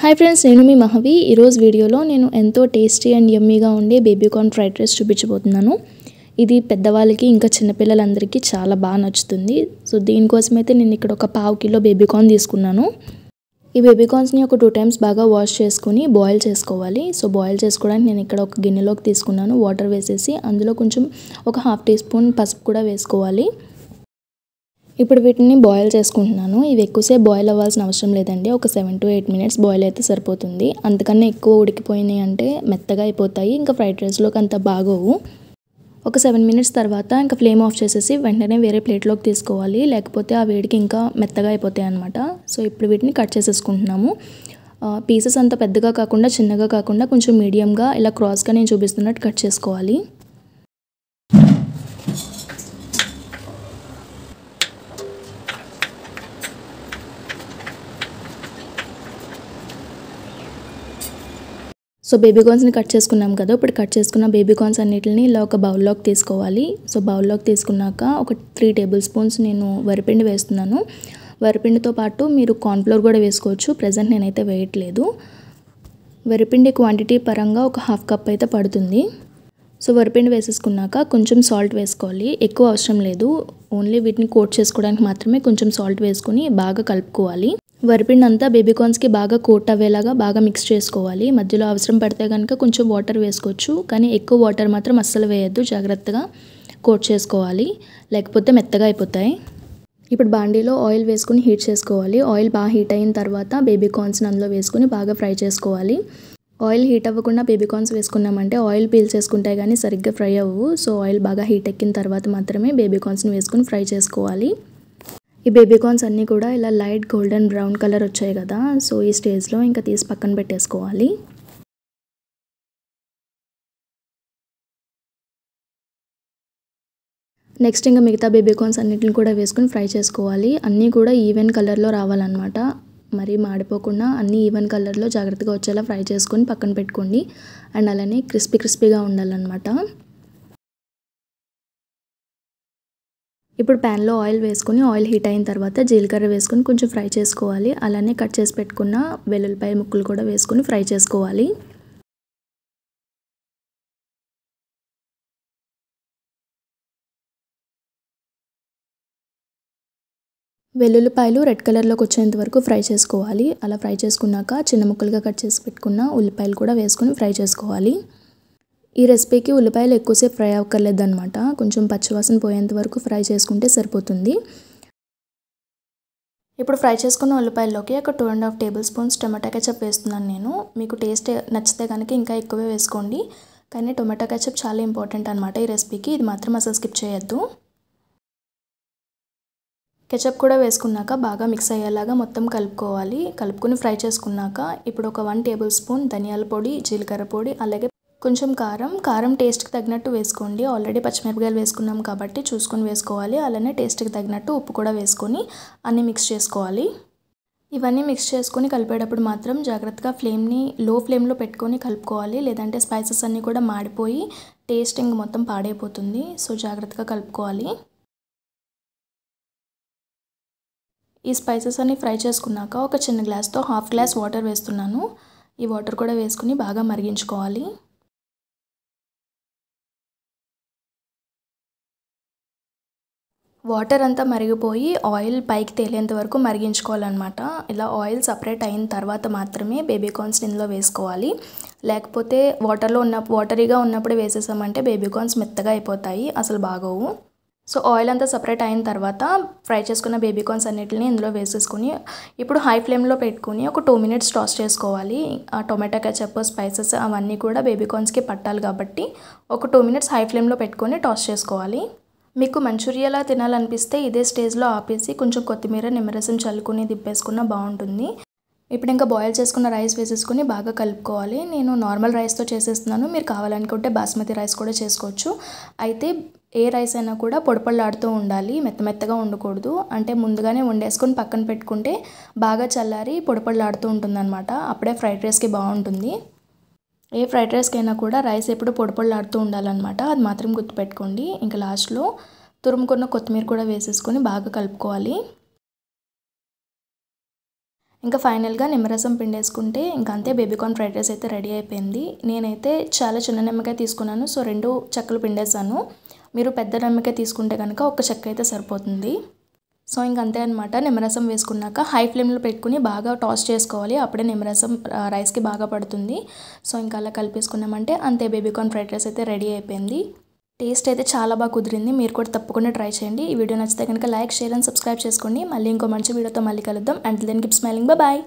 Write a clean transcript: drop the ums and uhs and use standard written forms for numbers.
Hi friends, నేను మీ మహవి. ఈరోజు వీడియోలో నేను ఎంతో టేస్టీ అండ్ యమ్మీగా ఉండే బేబీ కార్న్ ఫ్రైడ్ రైస్ చూపించబోతున్నాను. ఇది పెద్దవాళ్ళకి ఇంకా చిన్నపిల్లలందరికీ చాలా బాగా నచ్చుతుంది. సో దీనికోసమైతే నేను ఇక్కడ ఒక 1/2 కిలో బేబీ కార్న్ తీసుకున్నాను. ఈ బేబీ కార్న్స్ని ఒక 2 టైమ్స్ బాగా వాష్ చేసుకుని బాయిల్ చేసుకోవాలి. సో బాయిల్ చేసుకోవడానికి నేను ఇక్కడ ఒక గిన్నెలోకి తీసుకున్నాను. వాటర్ వేసేసి అందులో కొంచెం ఒక 1/2 టీ స్పూన్ పసుపు కూడా వేసుకోవాలి. ఇప్పుడు వీటిని బాయిల్ చేసుకుంటున్నాను. ఇవి ఎక్కువసేపు బాయిల్ అవ్వాల్సిన అవసరం లేదండి. ఒక 7 to 8 minutes బాయిల్ అయితే సరిపోతుంది. అంతకన్నా ఎక్కువ ఉడికిపోయినాయి అంటే మెత్తగా అయిపోతాయి, ఇంకా ఫ్రైడ్ రైస్లోకి అంత బాగోవు. ఒక 7 minutes తర్వాత ఇంకా ఫ్లేమ్ ఆఫ్ చేసేసి వెంటనే వేరే ప్లేట్లోకి తీసుకోవాలి, లేకపోతే ఆ వేడికి ఇంకా మెత్తగా అయిపోతాయి అన్నమాట. సో ఇప్పుడు వీటిని కట్ చేసేసుకుంటున్నాము. పీసెస్ అంత పెద్దగా కాకుండా చిన్నగా కాకుండా కొంచెం మీడియంగా ఇలా క్రాస్గా నేను చూపిస్తున్నట్టు కట్ చేసుకోవాలి. సో బేబీ కార్న్స్ని కట్ చేసుకున్నాం కదా. ఇప్పుడు కట్ చేసుకున్న బేబీ కార్న్స్ అన్నిటిని ఇలా ఒక బౌల్లోకి తీసుకోవాలి. సో బౌల్లోకి తీసుకున్నాక ఒక 3 tablespoons నేను వరిపిండి వేస్తున్నాను. వరిపిండితో పాటు మీరు కార్న్ఫ్లోర్ కూడా వేసుకోవచ్చు. ప్రజెంట్ నేనైతే వేయట్లేదు. వరిపిండి క్వాంటిటీ పరంగా ఒక 1/2 cup అయితే పడుతుంది. సో వరిపిండి వేసేసుకున్నాక కొంచెం సాల్ట్ వేసుకోవాలి. ఎక్కువ అవసరం లేదు, ఓన్లీ వీటిని కోట్ చేసుకోవడానికి మాత్రమే కొంచెం సాల్ట్ వేసుకుని బాగా కలుపుకోవాలి. వరిపిండి అంతా బేబీ కార్న్స్కి బాగా కోట్ అవ్వేలాగా బాగా మిక్స్ చేసుకోవాలి. మధ్యలో అవసరం పడితే కనుక కొంచెం వాటర్ వేసుకోవచ్చు, కానీ ఎక్కువ వాటర్ మాత్రం అస్సలు వేయద్దు. జాగ్రత్తగా కోట్ చేసుకోవాలి, లేకపోతే మెత్తగా అయిపోతాయి. ఇప్పుడు బాండీలో ఆయిల్ వేసుకుని హీట్ చేసుకోవాలి. ఆయిల్ బాగా హీట్ అయిన తర్వాత బేబీ కార్న్స్ని అందులో వేసుకుని బాగా ఫ్రై చేసుకోవాలి. ఆయిల్ హీట్ అవ్వకుండా బేబీ కార్న్స్ వేసుకున్నామంటే ఆయిల్ పీల్ చేసుకుంటే కానీ సరిగ్గా ఫ్రై అవ్వవు. సో ఆయిల్ బాగా హీట్ ఎక్కిన తర్వాత మాత్రమే బేబీ కార్న్స్ని వేసుకుని ఫ్రై చేసుకోవాలి. ఈ బేబీ కార్న్స్ అన్నీ కూడా ఇలా లైట్ గోల్డెన్ బ్రౌన్ కలర్ వచ్చాయి కదా. సో ఈ స్టేజ్లో ఇంకా తీసి పక్కన పెట్టేసుకోవాలి. నెక్స్ట్ ఇంకా మిగతా బేబీ కార్న్స్ అన్నిటిని కూడా వేసుకుని ఫ్రై చేసుకోవాలి. అన్నీ కూడా ఈవెన్ కలర్లో రావాలన్నమాట. మరి మాడిపోకుండా అన్నీ ఈవెన్ కలర్లో జాగ్రత్తగా వచ్చేలా ఫ్రై చేసుకొని పక్కన పెట్టుకోండి. అండ్ అలానే క్రిస్పీగా ఉండాలన్నమాట. ఇప్పుడు ప్యాన్లో ఆయిల్ వేసుకొని ఆయిల్ హీట్ అయిన తర్వాత జీలకర్ర వేసుకొని కొంచెం ఫ్రై చేసుకోవాలి. అలానే కట్ చేసి పెట్టుకున్న వెల్లుల్లిపాయ ముక్కలు కూడా వేసుకొని ఫ్రై చేసుకోవాలి. వెల్లుల్లిపాయలు రెడ్ కలర్లోకి వచ్చేంత వరకు ఫ్రై చేసుకోవాలి. అలా ఫ్రై చేసుకున్నాక చిన్న ముక్కలుగా కట్ చేసి పెట్టుకున్న ఉల్లిపాయలు కూడా వేసుకొని ఫ్రై చేసుకోవాలి. ఈ రెసిపీకి ఉల్లిపాయలు ఎక్కువసేపు ఫ్రై అవ్వక్కర్లేదు అనమాట. కొంచెం పచ్చివాసన పోయేంత వరకు ఫ్రై చేసుకుంటే సరిపోతుంది. ఇప్పుడు ఫ్రై చేసుకున్న ఉల్లిపాయల్లోకి ఒక 2.5 tablespoons టొమాటో కెచప్ వేస్తున్నాను నేను. మీకు టేస్ట్ నచ్చితే కనుక ఇంకా ఎక్కువే వేసుకోండి, కానీ టొమాటో కెచప్ చాలా ఇంపార్టెంట్ అనమాట ఈ రెసిపీకి. ఇది మాత్రం అసలు స్కిప్ చేయొద్దు. కెచప్ కూడా వేసుకున్నాక బాగా మిక్స్ అయ్యేలాగా మొత్తం కలుపుకోవాలి. కలుపుకొని ఫ్రై చేసుకున్నాక ఇప్పుడు ఒక 1 tablespoon ధనియాల పొడి, జీలకర్ర పొడి, అలాగే కొంచెం కారం టేస్ట్కి తగినట్టు వేసుకోండి. ఆల్రెడీ పచ్చిమిరపకాయలు వేసుకున్నాం కాబట్టి చూసుకొని వేసుకోవాలి. అలానే టేస్ట్కి తగినట్టు ఉప్పు కూడా వేసుకొని అన్నీ మిక్స్ చేసుకోవాలి. ఇవన్నీ మిక్స్ చేసుకొని కలిపేటప్పుడు మాత్రం జాగ్రత్తగా ఫ్లేమ్ని లో ఫ్లేమ్లో పెట్టుకొని కలుపుకోవాలి, లేదంటే స్పైసెస్ అన్నీ కూడా మాడిపోయి టేస్ట్ ఇంక మొత్తం పాడైపోతుంది. సో జాగ్రత్తగా కలుపుకోవాలి. ఈ స్పైసెస్ అన్నీ ఫ్రై చేసుకున్నాక ఒక చిన్న గ్లాస్తో 1/2 glass వాటర్ వేస్తున్నాను. ఈ వాటర్ కూడా వేసుకుని బాగా మరిగించుకోవాలి. వాటర్ అంతా మరిగిపోయి ఆయిల్ పైకి తేలేంత వరకు మరిగించుకోవాలన్నమాట. ఇలా ఆయిల్ సపరేట్ అయిన తర్వాత మాత్రమే బేబీ కార్న్స్ ఇందులో వేసుకోవాలి, లేకపోతే వాటరీగా ఉన్నప్పుడు వేసేసామంటే బేబీ కార్న్స్ మెత్తగా అయిపోతాయి, అసలు బాగోవు. సో ఆయిల్ అంతా సపరేట్ అయిన తర్వాత ఫ్రై చేసుకున్న బేబీ కార్న్స్ అన్నిటిని ఇందులో వేసేసుకుని ఇప్పుడు హై ఫ్లేమ్లో పెట్టుకుని ఒక 2 minutes టాస్ చేసుకోవాలి. ఆ టొమాటో కెచప్, స్పైసెస్ అవన్నీ కూడా బేబీ కార్న్స్కి పట్టాలి కాబట్టి ఒక 2 minutes హై ఫ్లేమ్లో పెట్టుకొని టాస్ చేసుకోవాలి. మీకు మంచూరియాలా తినాలనిపిస్తే ఇదే స్టేజ్లో ఆపేసి కొంచెం కొత్తిమీర, నిమ్మరసం చల్లుకుని దిప్పేసుకున్న బాగుంటుంది. ఇప్పుడు ఇంకా బాయిల్ చేసుకున్న రైస్ వేసేసుకుని బాగా కలుపుకోవాలి. నేను నార్మల్ రైస్తో చేసేస్తున్నాను, మీరు కావాలనుకుంటే బాస్మతి రైస్ కూడా చేసుకోవచ్చు. అయితే ఏ రైస్ అయినా కూడా పొడిపొళ్ళాడుతూ ఉండాలి, మెత్తగా ఉండకూడదు. అంటే ముందుగానే వండేసుకొని పక్కన పెట్టుకుంటే బాగా చల్లారి పొడిపొళ్ళాడుతూ ఉంటుందన్నమాట. అప్పుడే ఫ్రైడ్ రైస్కి బాగుంటుంది. ఏ ఫ్రైడ్ రైస్కైనా కూడా రైస్ ఎప్పుడు పొడిపొళ్ళాడుతూ ఉండాలన్నమాట, అది మాత్రం గుర్తుపెట్టుకోండి. ఇంకా లాస్ట్లో తురుముకున్న కొత్తిమీర కూడా వేసేసుకొని బాగా కలుపుకోవాలి. ఇంకా ఫైనల్గా నిమ్మరసం పిండేసుకుంటే ఇంకా అంతే బేబీకార్న్ ఫ్రైడ్ రైస్ అయితే రెడీ అయిపోయింది. నేనైతే చాలా చిన్న నిమ్మకాయ తీసుకున్నాను, సో 2 చెక్కలు పిండేసాను. మీరు పెద్ద నిమ్మకాయ తీసుకుంటే కనుక ఒక చెక్క అయితే సరిపోతుంది. సో ఇంకంతే అనమాట. నిమ్మరసం వేసుకున్నాక హై ఫ్లేమ్లో పెట్టుకుని బాగా టాస్ చేసుకోవాలి, అప్పుడే నిమ్మరసం రైస్కి బాగా పడుతుంది. సో ఇంకా అలా కలిపేసుకున్నామంటే అంతే బేబీకార్న్ ఫ్రైడ్ రైస్ అయితే రెడీ అయిపోయింది. టేస్ట్ అయితే చాలా బాగా కుదిరింది. మీరు కూడా తప్పకుండా ట్రై చేయండి. ఈ వీడియో నచ్చితే కనుక లైక్, షేర్ అండ్ సబ్స్క్రైబ్ చేసుకోండి. మళ్ళీ ఇంకో మంచి వీడియోతో మళ్ళీ కలుద్దాం. Until then keep smiling. Bye.